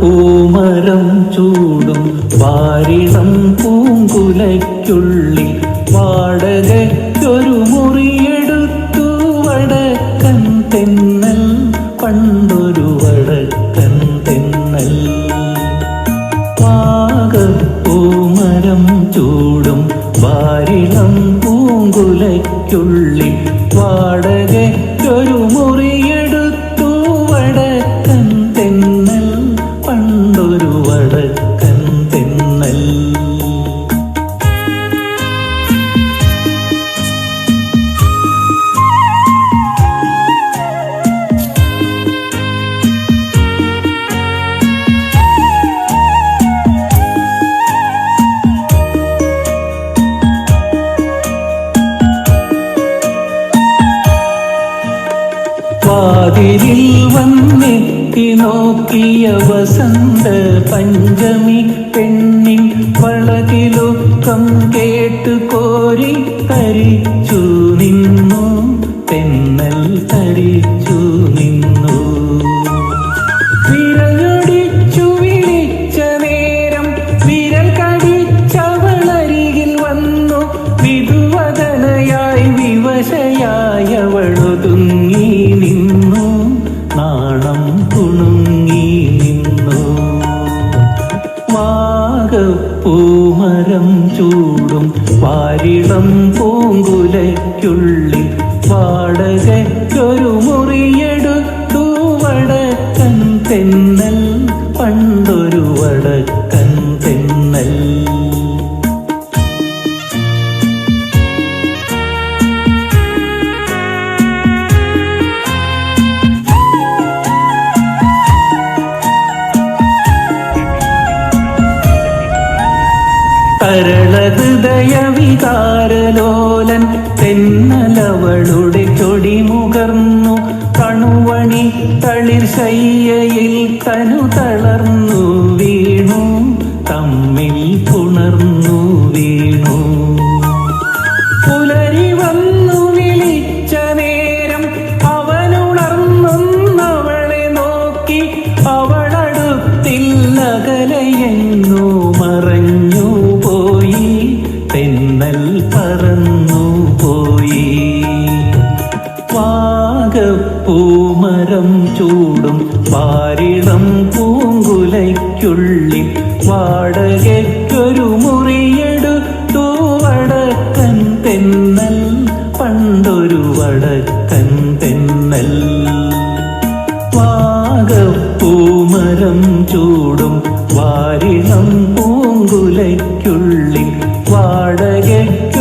പൂമരം ചൂടും വാരിളം പൂങ്കുലയ്ക്കുള്ളിൽ വാടകയ്ക്കൊരു മുറിയെടുത്തു വടക്കൻ തെന്നൽ, പണ്ടൊരു വടക്കൻ തെന്നൽ. പൂമരം ചൂടും വാരിളം പൂങ്കുലയ്ക്കുള്ളിൽ വാടകയ്ക്കൊരു മുറിയെടുത്തു വടക്കൻ തെന്നൽ, പണ്ടൊരു വടക്കൻ തെന്നൽ. വാതിലിൽ വന്നെത്തി നോക്കിയ വസന്ത പഞ്ചമി പെണ്ണിൻ വളകിലൊക്കം കേട്ട് കോരി തരിച്ചു നിന്നു, തെന്നൽ തരിച്ചു നിന്നു. വിരലൊടിച്ചു വിളിച്ച നേരം വിരൽ കടിച്ചവളരികിൽ വന്നു, വിധുവദനയായി വിവശയായവളൊതുങ്ങി നിന്നു, നാണം കുണുങ്ങി നിന്നു. പൂമരം ചൂടും വാരിളം പൂങ്കുലയ്ക്കുള്ളിൽ വാടകയ്ക്കൊരു മുറിയെടുത്തു വടക്കൻ തെന്നൽ, പണ്ടൊരു വടക്കൻ തെന്നൽ. തരളഹൃദയവികാരലോലൻ തെന്നലവളുടെ ചൊടിമുകർന്നു, കണുവണി തളിർ ശയ്യയിൽ തനു തളർന്നു വീണു, തമ്മിൽ പുണർന്നു വീണു. പുലരി വന്നു വിളിച്ച നേരം അവനുണർന്നവളെ നോക്കി, അവളടുത്തില്ല അകലെയെങ്ങോ മറഞ്ഞു പോയി, തെന്നൽ പറന്നു പോയി. പൂമരം ചൂടും വാരിളം പൂങ്കുലയ്ക്കുള്ളിൽ വാടകയ്ക്കൊരു മുറിയെടുത്തു വടക്കൻ തെന്നൽ, പണ്ടൊരു വടക്കൻ തെന്നൽ. പൂമരം ചൂടും വാരിളം പൂങ്കുലയ്ക്കുള്ളിൽ വാടകയ്ക്ക്